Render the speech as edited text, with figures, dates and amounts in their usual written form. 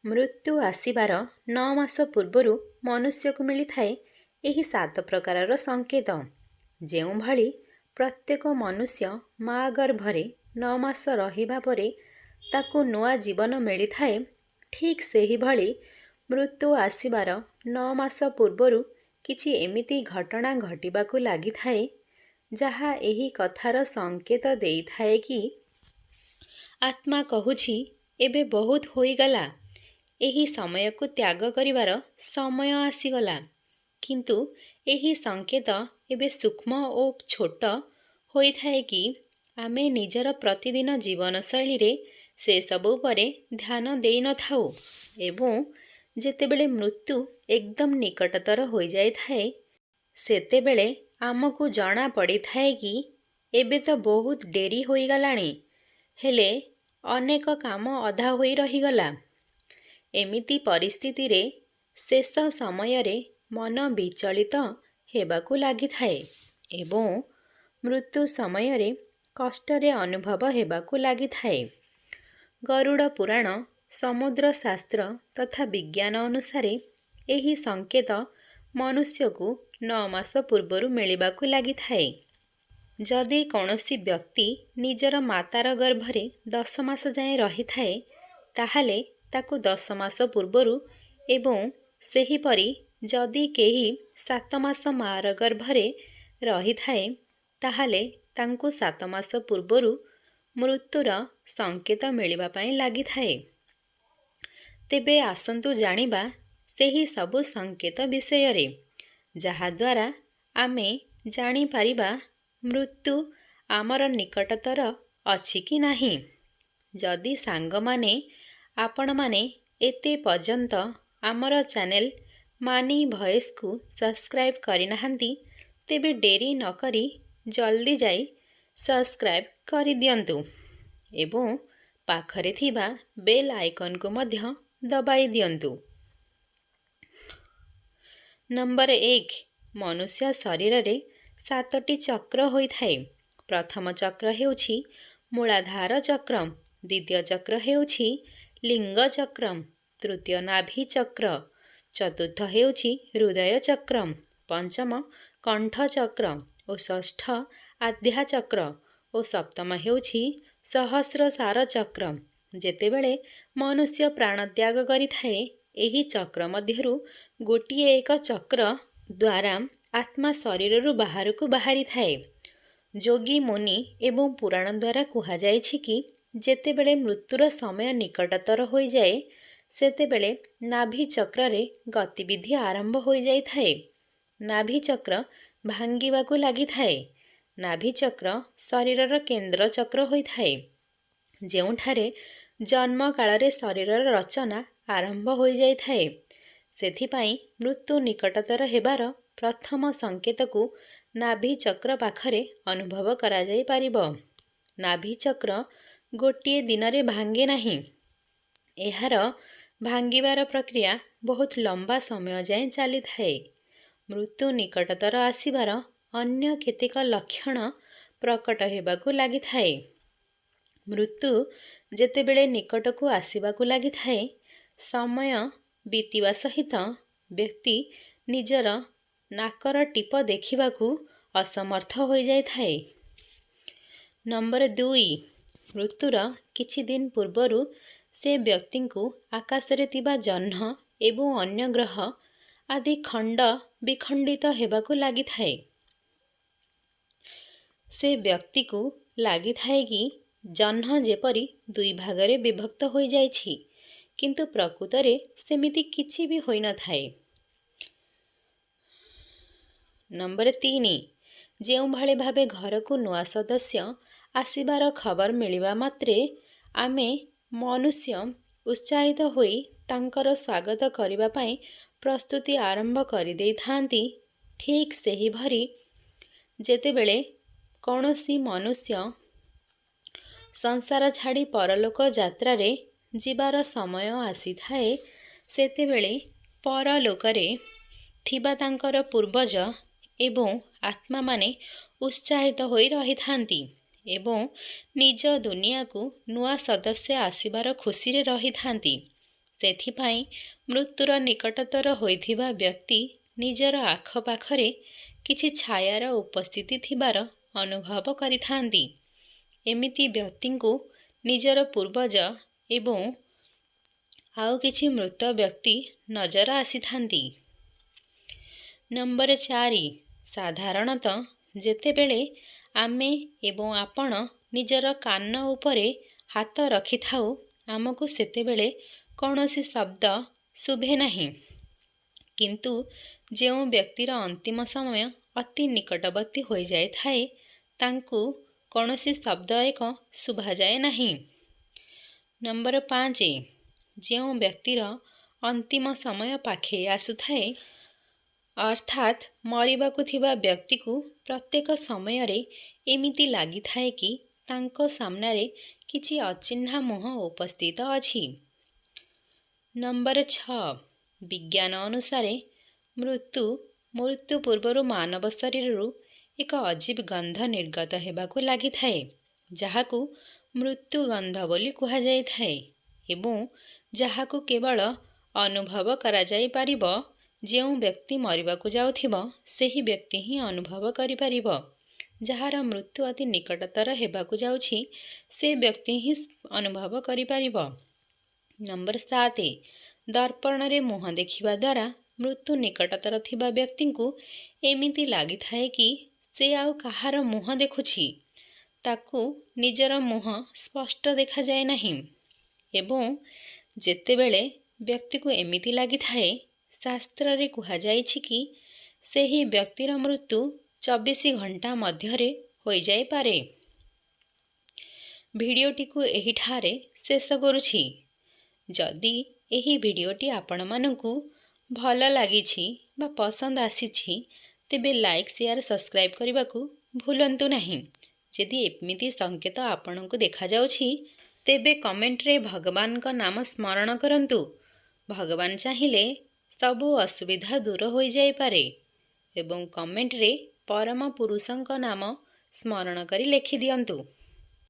ମୃତ୍ୟୁ ଆସିବାର 9 ମାସ ପୂର୍ବରୁ ମନୁଷ୍ୟକୁ ମିଳିଥାଏ ଏହି 7 ପ୍ରକାରର ସଂକେତ। ଯେଉଁଭଳି ପ୍ରତ୍ୟେକ ମନୁଷ୍ୟ ମା ଗର୍ଭରେ 9 ମାସ ରହିବା ପରେ ତାକୁ ନୂଆ ଜୀବନ ମିଳିଥାଏ, ଠିକ୍ ସେହିଭଳି ମୃତ୍ୟୁ ଆସିବାର 9 ମାସ ପୂର୍ବରୁ କିଛି ଏମିତି ଘଟଣା ଘଟିବାକୁ ଲାଗିଥାଏ, ଯାହା ଏହି କଥାର ସଂକେତ ଦେଇଥାଏ କି ଆତ୍ମା କହୁଛି, ଏବେ ବହୁତ ହୋଇଗଲା, ଏହି ସମୟକୁ ତ୍ୟାଗ କରିବାର ସମୟ ଆସିଗଲା। କିନ୍ତୁ ଏହି ସଂକେତ ଏବେ ସୂକ୍ଷ୍ମ ଓ ଛୋଟ ହୋଇଥାଏ କି ଆମେ ନିଜର ପ୍ରତିଦିନ ଜୀବନଶୈଳୀରେ ସେସବୁ ଉପରେ ଧ୍ୟାନ ଦେଇନଥାଉ ଏବଂ ଯେତେବେଳେ ମୃତ୍ୟୁ ଏକଦମ ନିକଟତର ହୋଇଯାଇଥାଏ, ସେତେବେଳେ ଆମକୁ ଜଣା ପଡ଼ିଥାଏ କି ଏବେ ତ ବହୁତ ଡେରି ହୋଇଗଲାଣି, ହେଲେ ଅନେକ କାମ ଅଧା ହୋଇ ରହିଗଲା। ଏମିତି ପରିସ୍ଥିତିରେ ଶେଷ ସମୟରେ ମନ ବିଚଳିତ ହେବାକୁ ଲାଗିଥାଏ ଏବଂ ମୃତ୍ୟୁ ସମୟରେ କଷ୍ଟରେ ଅନୁଭବ ହେବାକୁ ଲାଗିଥାଏ। ଗରୁଡ଼ ପୁରାଣ, ସମୁଦ୍ର ଶାସ୍ତ୍ର ତଥା ବିଜ୍ଞାନ ଅନୁସାରେ ଏହି ସଂକେତ ମନୁଷ୍ୟକୁ 9 ମାସ ପୂର୍ବରୁ ମିଳିବାକୁ ଲାଗିଥାଏ। ଯଦି କୌଣସି ବ୍ୟକ୍ତି ନିଜର ମାତାର ଗର୍ଭରେ 10 ମାସ ଯାଏଁ ରହିଥାଏ, ତାହେଲେ ତାକୁ 10 ମାସ ପୂର୍ବରୁ ଏବଂ ସେହିପରି ଯଦି କେହି 7 ମାସ ମାର ଗର୍ଭରେ ରହିଥାଏ, ତାହେଲେ ତାଙ୍କୁ 7 ମାସ ପୂର୍ବରୁ ମୃତ୍ୟୁର ସଂକେତ ମିଳିବା ପାଇଁ ଲାଗିଥାଏ। ତେବେ ଆସନ୍ତୁ ଜାଣିବା ସେହି ସବୁ ସଂକେତ ବିଷୟରେ, ଯାହାଦ୍ୱାରା ଆମେ ଜାଣିପାରିବା ମୃତ୍ୟୁ ଆମର ନିକଟତର ଅଛି କି ନାହିଁ। ଯଦି ସାଙ୍ଗମାନେ ଆପଣମାନେ ଏତେ ପର୍ଯ୍ୟନ୍ତ ଆମର ଚ୍ୟାନେଲ ମାନି ଭଏସ୍କୁ ସବସ୍କ୍ରାଇବ୍ କରିନାହାନ୍ତି, ତେବେ ଡେରି ନକରି ଜଲ୍ଦି ଯାଇ ସବସ୍କ୍ରାଇବ୍ କରିଦିଅନ୍ତୁ ଏବଂ ପାଖରେ ଥିବା ବେଲ୍ ଆଇକନ୍କୁ ମଧ୍ୟ ଦବାଇ ଦିଅନ୍ତୁ। ନମ୍ବର 1, ମନୁଷ୍ୟ ଶରୀରରେ 7ଟି ଚକ୍ର ହୋଇଥାଏ। ପ୍ରଥମ ଚକ୍ର ହେଉଛି ମୂଳାଧାର ଚକ୍ର, ଦ୍ୱିତୀୟ ଚକ୍ର ହେଉଛି ଲିଙ୍ଗ ଚକ୍ର, ତୃତୀୟ ନାଭି ଚକ୍ର, ଚତୁର୍ଥ ହେଉଛି ହୃଦୟ ଚକ୍ର, ପଞ୍ଚମ କଣ୍ଠ ଚକ୍ର ଓ ଷଷ୍ଠ ଆଧ୍ୟା ଚକ୍ର ଓ ସପ୍ତମ ହେଉଛି ସହସ୍ରସାର ଚକ୍ର। ଯେତେବେଳେ ମନୁଷ୍ୟ ପ୍ରାଣତ୍ୟାଗ କରିଥାଏ, ଏହି ଚକ୍ର ମଧ୍ୟରୁ ଗୋଟିଏ ଏକ ଚକ୍ର ଦ୍ୱାରା ଆତ୍ମା ଶରୀରରୁ ବାହାରକୁ ବାହାରିଥାଏ। ଯୋଗୀ ମୁନି ଏବଂ ପୁରାଣ ଦ୍ୱାରା କୁହାଯାଇଛି କି ଯେତେବେଳେ ମୃତ୍ୟୁର ସମୟ ନିକଟତର ହୋଇଯାଏ, ସେତେବେଳେ ନାଭି ଚକ୍ରରେ ଗତିବିଧି ଆରମ୍ଭ ହୋଇଯାଇଥାଏ। ନାଭି ଚକ୍ର ଭାଙ୍ଗିବାକୁ ଲାଗିଥାଏ। ନାଭି ଚକ୍ର ଶରୀରର କେନ୍ଦ୍ର ଚକ୍ର ହୋଇଥାଏ, ଯେଉଁଠାରେ ଜନ୍ମ କାଳରେ ଶରୀରର ରଚନା ଆରମ୍ଭ ହୋଇଯାଇଥାଏ। ସେଥିପାଇଁ ମୃତ୍ୟୁ ନିକଟତର ହେବାର ପ୍ରଥମ ସଂକେତକୁ ନାଭି ଚକ୍ର ପାଖରେ ଅନୁଭବ କରାଯାଇପାରିବ। ନାଭି ଚକ୍ର ଗୋଟିଏ ଦିନରେ ଭାଙ୍ଗେ ନାହିଁ। ଏହାର ଭାଙ୍ଗିବାର ପ୍ରକ୍ରିୟା ବହୁତ ଲମ୍ବା ସମୟ ଯାଏଁ ଚାଲିଥାଏ। ମୃତ୍ୟୁ ନିକଟତର ଆସିବାର ଅନ୍ୟ କେତେକ ଲକ୍ଷଣ ପ୍ରକଟ ହେବାକୁ ଲାଗିଥାଏ। ମୃତ୍ୟୁ ଯେତେବେଳେ ନିକଟକୁ ଆସିବାକୁ ଲାଗିଥାଏ, ସମୟ ବିତିବା ସହିତ ବ୍ୟକ୍ତି ନିଜର ନାକର ଟିପ ଦେଖିବାକୁ ଅସମର୍ଥ ହୋଇଯାଇଥାଏ। ନମ୍ବର 2, ମୃତ୍ୟୁର କିଛି ଦିନ ପୂର୍ବରୁ ସେ ବ୍ୟକ୍ତିଙ୍କୁ ଆକାଶରେ ଥିବା ଜହ୍ନ ଏବଂ ଅନ୍ୟ ଗ୍ରହ ଆଦି ଖଣ୍ଡ ବିଖଣ୍ଡିତ ହେବାକୁ ଲାଗିଥାଏ। ସେ ବ୍ୟକ୍ତିକୁ ଲାଗିଥାଏ କି ଜହ୍ନ ଯେପରି 2 ଭାଗରେ ବିଭକ୍ତ ହୋଇଯାଇଛି, କିନ୍ତୁ ପ୍ରକୃତରେ ସେମିତି କିଛି ବି ହୋଇନଥାଏ। ନମ୍ବର 3, ଯେଉଁଭଳି ଭାବେ ଘରକୁ ନୂଆ ସଦସ୍ୟ ଆସିବାର ଖବର ମିଳିବା ମାତ୍ରେ ଆମେ ମନୁଷ୍ୟ ଉତ୍ସାହିତ ହୋଇ ତାଙ୍କର ସ୍ୱାଗତ କରିବା ପାଇଁ ପ୍ରସ୍ତୁତି ଆରମ୍ଭ କରିଦେଇଥାନ୍ତି, ଠିକ୍ ସେହିଭଳି ଯେତେବେଳେ କୌଣସି ମନୁଷ୍ୟ ସଂସାର ଛାଡ଼ି ପରଲୋକ ଯାତ୍ରାରେ ଯିବାର ସମୟ ଆସିଥାଏ, ସେତେବେଳେ ପରଲୋକରେ ଥିବା ତାଙ୍କର ପୂର୍ବଜ ଏବଂ ଆତ୍ମାମାନେ ଉତ୍ସାହିତ ହୋଇ ରହିଥାନ୍ତି ଏବଂ ନିଜ ଦୁନିଆକୁ ନୂଆ ସଦସ୍ୟ ଆସିବାର ଖୁସିରେ ରହିଥାନ୍ତି। ସେଥିପାଇଁ ମୃତ୍ୟୁର ନିକଟତର ହୋଇଥିବା ବ୍ୟକ୍ତି ନିଜର ଆଖପାଖରେ କିଛି ଛାୟାର ଉପସ୍ଥିତି ଥିବାର ଅନୁଭବ କରିଥାନ୍ତି। ଏମିତି ବ୍ୟକ୍ତିଙ୍କୁ ନିଜର ପୂର୍ବଜ ଏବଂ ଆଉ କିଛି ମୃତ ବ୍ୟକ୍ତି ନଜର ଆସିଥାନ୍ତି। ନମ୍ବର 4, ସାଧାରଣତଃ ଯେତେବେଳେ ଆମେ ଏବଂ ଆପଣ ନିଜର କାନ ଉପରେ ହାତ ରଖିଥାଉ, ଆମକୁ ସେତେବେଳେ କୌଣସି ଶବ୍ଦ ଶୁଭେ ନାହିଁ। କିନ୍ତୁ ଯେଉଁ ବ୍ୟକ୍ତିର ଅନ୍ତିମ ସମୟ ଅତି ନିକଟବର୍ତ୍ତୀ ହୋଇଯାଇଥାଏ, ତାଙ୍କୁ କୌଣସି ଶବ୍ଦ ଏକ ଶୁଭାଯାଏ ନାହିଁ। ନମ୍ବର 5, ଯେଉଁ ବ୍ୟକ୍ତିର ଅନ୍ତିମ ସମୟ ପାଖେଇ ଆସୁଥାଏ, ଅର୍ଥାତ୍ ମରିବାକୁ ଥିବା ବ୍ୟକ୍ତିକୁ ପ୍ରତ୍ୟେକ ସମୟରେ ଏମିତି ଲାଗିଥାଏ କି ତାଙ୍କ ସାମ୍ନାରେ କିଛି ଅଚିହ୍ନା ମୁହଁ ଉପସ୍ଥିତ ଅଛି। ନମ୍ବର 6, ବିଜ୍ଞାନ ଅନୁସାରେ ମୃତ୍ୟୁ ପୂର୍ବରୁ ମାନବ ଶରୀରରୁ ଏକ ଅଜୀବ ଗନ୍ଧ ନିର୍ଗତ ହେବାକୁ ଲାଗିଥାଏ, ଯାହାକୁ ମୃତ୍ୟୁ ଗନ୍ଧ ବୋଲି କୁହାଯାଇଥାଏ ଏବଂ ଯାହାକୁ କେବଳ ଅନୁଭବ କରାଯାଇପାରିବ। ଯେଉଁ ବ୍ୟକ୍ତି ମରିବାକୁ ଯାଉଥିବ, ସେହି ବ୍ୟକ୍ତି ହିଁ ଅନୁଭବ କରିପାରିବ। ଯାହାର ମୃତ୍ୟୁ ଅତି ନିକଟତର ହେବାକୁ ଯାଉଛି, ସେ ବ୍ୟକ୍ତି ହିଁ ଅନୁଭବ କରିପାରିବ। ନମ୍ବର 7, ଦର୍ପଣରେ ମୁହଁ ଦେଖିବା ଦ୍ୱାରା ମୃତ୍ୟୁ ନିକଟତର ଥିବା ବ୍ୟକ୍ତିଙ୍କୁ ଏମିତି ଲାଗିଥାଏ କି ସେ ଆଉ କାହାର ମୁହଁ ଦେଖୁଛି, ତାକୁ ନିଜର ମୁହଁ ସ୍ପଷ୍ଟ ଦେଖାଯାଏ ନାହିଁ। ଏବଂ ଯେତେବେଳେ ବ୍ୟକ୍ତିକୁ ଏମିତି ଲାଗିଥାଏ, ଶାସ୍ତ୍ରରେ କୁହାଯାଇଛି କି ସେହି ବ୍ୟକ୍ତିର ମୃତ୍ୟୁ 24 ଘଣ୍ଟା ମଧ୍ୟରେ ହୋଇଯାଇପାରେ। ଭିଡ଼ିଓଟିକୁ ଏହିଠାରେ ଶେଷ କରୁଛି। ଯଦି ଏହି ଭିଡ଼ିଓଟି ଆପଣମାନଙ୍କୁ ଭଲ ଲାଗିଛି ବା ପସନ୍ଦ ଆସିଛି, ତେବେ ଲାଇକ୍, ସେୟାର, ସବସ୍କ୍ରାଇବ୍ କରିବାକୁ ଭୁଲନ୍ତୁ ନାହିଁ। ଯଦି ଏମିତି ସଂକେତ ଆପଣଙ୍କୁ ଦେଖାଯାଉଛି, ତେବେ କମେଣ୍ଟରେ ଭଗବାନଙ୍କ ନାମ ସ୍ମରଣ କରନ୍ତୁ। ଭଗବାନ ଚାହିଁଲେ ସବୁ ଅସୁବିଧା ଦୂର ହୋଇଯାଇପାରେ। ଏବଂ କମେଣ୍ଟରେ ପରମ ପୁରୁଷଙ୍କ ନାମ ସ୍ମରଣ କରି ଲେଖିଦିଅନ୍ତୁ।